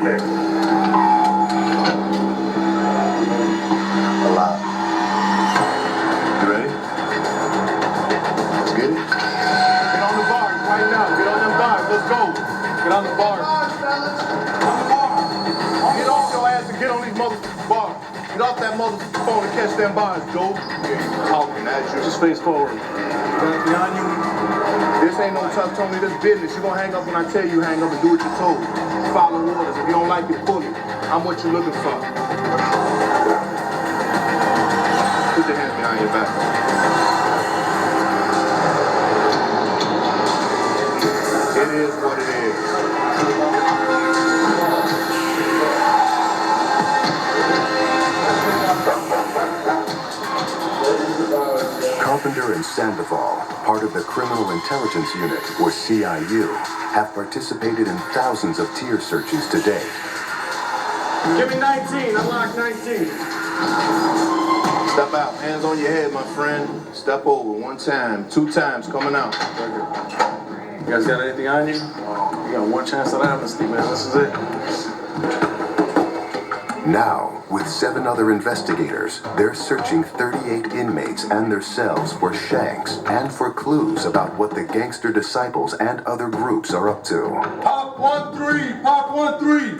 A lot. You ready? Let's get it. Get on the bars right now. Get on them bars. Let's go. Get on the bars. Get off your ass and get on these motherfucking bars. Get off that motherfucking phone and catch them bars, Joe. Talking at you. Just face forward. Behind you. This ain't no tough Tony, this business. You gonna hang up when I tell you hang up and do what you're told. Follow orders. If you don't like it, pull it. I'm what you're looking for. Put your hands behind your back. It is what it is. Carpenter and Sandoval, part of the Criminal Intelligence Unit, or CIU, have participated in thousands of tier searches to date. Give me 19. Unlock 19. Step out. Hands on your head, my friend. Step over. 1 time. 2 times. Coming out. You guys got anything on you? You got 1 chance at amnesty, man. This is it. Now, with 7 other investigators, they're searching 38 inmates and their cells for shanks and for clues about what the Gangster disciples and other groups are up to. Pop 1-3. Pop 1-3.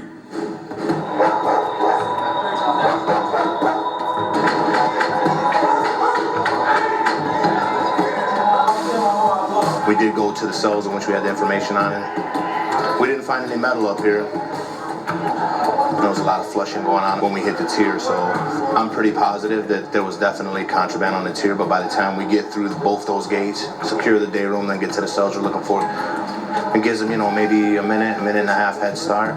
We did go to the cells in which we had the information on it. We didn't find any metal up here. There was a lot of flushing going on when we hit the tier, so I'm pretty positive that there was definitely contraband on the tier, but by the time we get through both those gates, secure the day room, then get to the cells we're looking for, it gives them, maybe a minute and a half head start.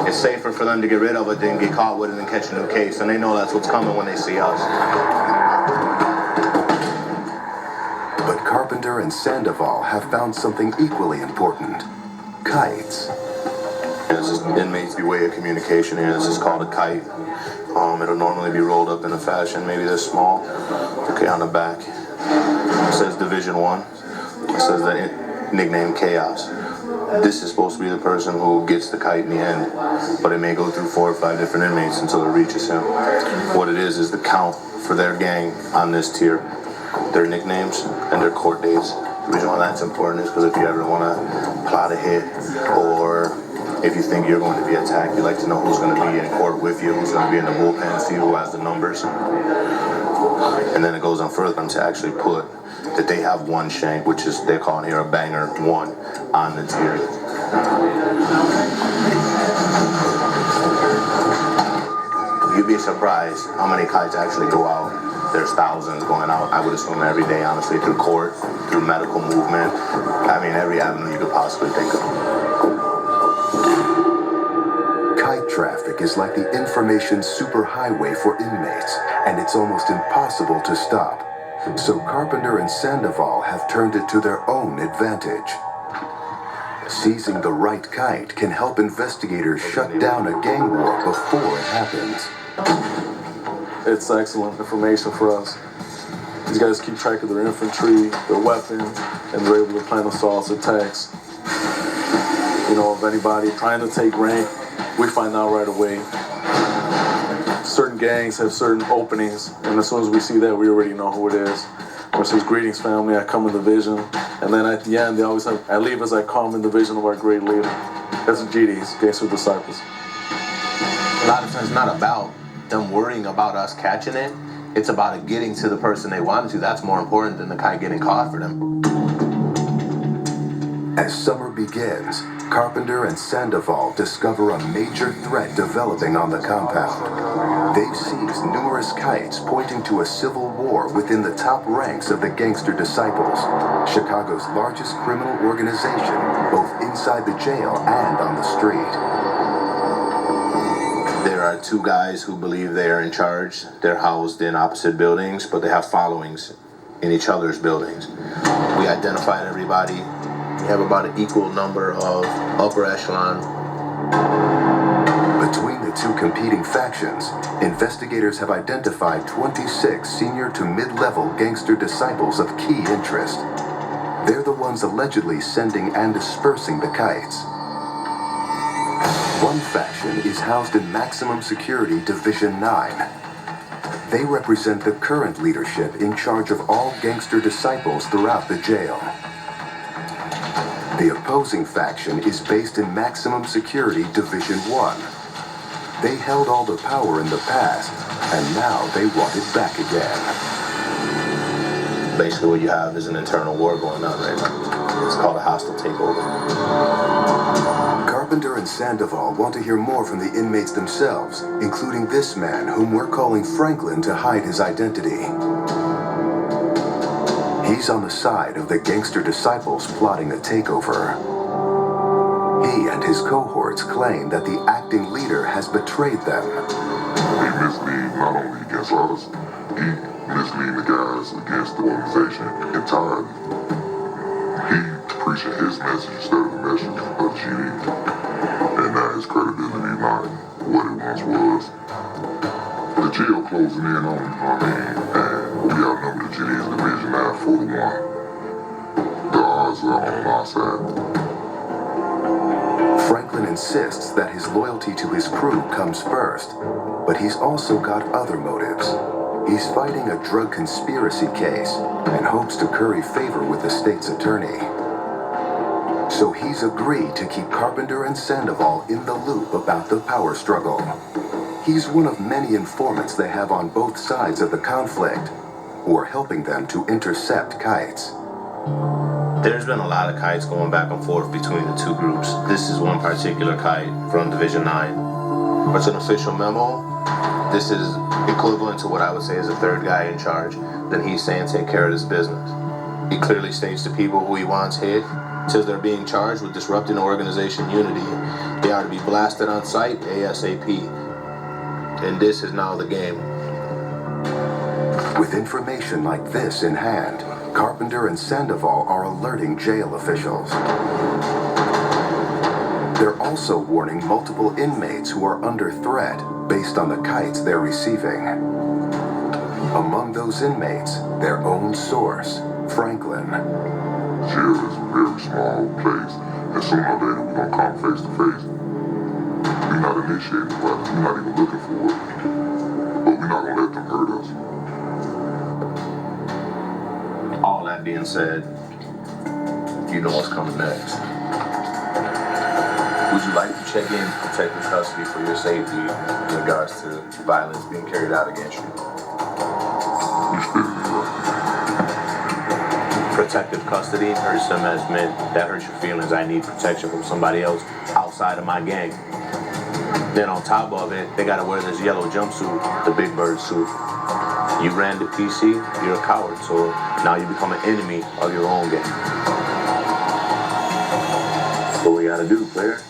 It's safer for them to get rid of it than get caught with it and catch a new case, and they know that's what's coming when they see us. But Carpenter and Sandoval have found something equally important: kites. It's just inmates' way of communication here. This is called a kite. It'll normally be rolled up in a fashion maybe this small. Okay, on the back it says Division 1. It says the nickname Chaos. This is supposed to be the person who gets the kite in the end, but it may go through 4 or 5 different inmates until it reaches him. What it is the count for their gang on this tier, their nicknames and their court dates. The reason why that's important is because if you ever want to plot a hit, or if you think you're going to be attacked, you like to know who's going to be in court with you, who's going to be in the bullpen, see who has the numbers. And then it goes on further to actually put that they have 1 shank, which is, they're calling here a banger 1, on the tier. You'd be surprised how many kites actually go out. There's thousands going out, I would assume, every day, honestly, through court, through medical movement. I mean, every avenue you could possibly think of. Kite traffic is like the information superhighway for inmates, and it's almost impossible to stop. So Carpenter and Sandoval have turned it to their own advantage. Seizing the right kite can help investigators shut down a gang war before it happens. It's excellent information for us. These guys keep track of their infantry, their weapons, and they're able to plan assaults, attacks. Of anybody trying to take rank, we find out right away. Certain gangs have certain openings, and as soon as we see that, we already know who it is. Which says, "Greetings, family, I come in the vision." And then at the end, they always have, "I leave as I come in the vision of our great leader." That's the GDs, Gangster disciples. A lot of times it's not about them worrying about us catching it. It's about it getting to the person they wanted to. That's more important than the kite getting caught for them. As summer begins, Carpenter and Sandoval discover a major threat developing on the compound. They've seized numerous kites pointing to a civil war within the top ranks of the Gangster disciples, Chicago's largest criminal organization, both inside the jail and on the street. There are 2 guys who believe they are in charge. They're housed in opposite buildings, but they have followings in each other's buildings. We identified everybody. We have about an equal number of upper echelon. Between the 2 competing factions, investigators have identified 26 senior to mid-level Gangster disciples of key interest. They're the ones allegedly sending and dispersing the kites. One faction is housed in Maximum Security Division 9. They represent the current leadership in charge of all gangster disciples throughout the jail. The opposing faction is based in Maximum Security Division 1. They held all the power in the past, and now they want it back again. Basically what you have is an internal war going on right now. It's called a hostile takeover. Carpenter and Sandoval want to hear more from the inmates themselves, including this man whom we're calling Franklin to hide his identity. He's on the side of the gangster disciples plotting a takeover. He and his cohorts claim that the acting leader has betrayed them. He mislead not only against us, he mislead the guys against the organization entirely. He preaching his message instead of the message of GD. And now his credibility is not what it once was. The jail closing in on him, you know what I mean? And we outnumber the GD's division now 4-1. The odds are on our side. Franklin insists that his loyalty to his crew comes first, but he's also got other motives. He's fighting a drug conspiracy case and hopes to curry favor with the state's attorney. So he's agreed to keep Carpenter and Sandoval in the loop about the power struggle. He's one of many informants they have on both sides of the conflict, who are helping them to intercept kites. There's been a lot of kites going back and forth between the two groups. This is one particular kite from Division 9. It's an official memo. This is equivalent to what I would say is a third guy in charge. Then he's saying take care of this business. He clearly states to people who he wants hit, says they're being charged with disrupting organization unity. They are to be blasted on sight ASAP. And this is now the game. With information like this in hand, Carpenter and Sandoval are alerting jail officials. They're also warning multiple inmates who are under threat based on the kites they're receiving. Among those inmates, their own source, Franklin. Jail is a very small place, and sooner or later we're gonna come face to face. We're not initiating violence, we're not even looking for it. But we're not gonna let them hurt us. All that being said, you know what's coming next. Would you like to check in protective custody for your safety in regards to violence being carried out against you? Protective custody hurts them as men. That hurts your feelings. I need protection from somebody else outside of my gang. Then on top of it, they gotta wear this yellow jumpsuit, the Big Bird suit. You ran to PC, you're a coward, so now you become an enemy of your own gang. What we gotta do, player?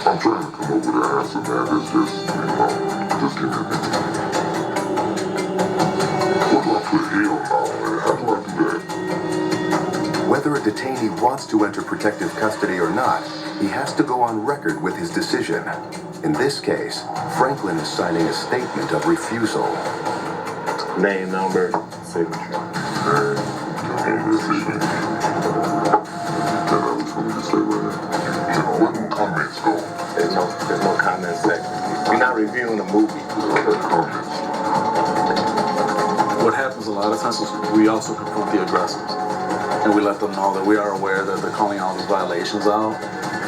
I'm trying to come up with an answer, man. It's just, just give me a minute. What do I put hell now, man? How do I do that? Whether a detainee wants to enter protective custody or not, he has to go on record with his decision. In this case, Franklin is signing a statement of refusal. Name, number, signature. Where do comments go? There's no comment section. You're not reviewing a movie. Comments. What happens a lot of times is we also confront the aggressors. And we let them know that we are aware that they're calling all these violations out.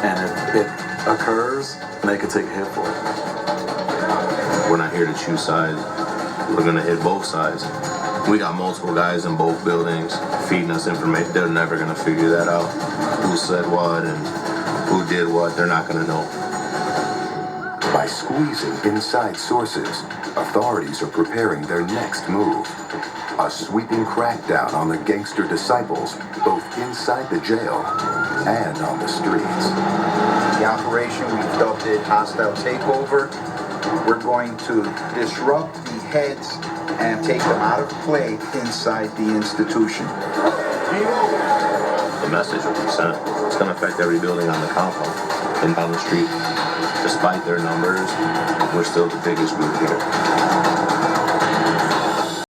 And if it occurs, they can take a hit for it. We're not here to choose sides. We're gonna hit both sides. We got multiple guys in both buildings feeding us information. They're never gonna figure that out. Who said what and who did what, they're not gonna know. By squeezing inside sources, authorities are preparing their next move. A sweeping crackdown on the gangster disciples, both inside the jail and on the streets. The operation, we've dubbed it Hostile Takeover. We're going to disrupt the heads and take them out of play inside the institution. The message will be sent. It's gonna affect every building on the compound and down the street. Despite their numbers, we're still the biggest group here.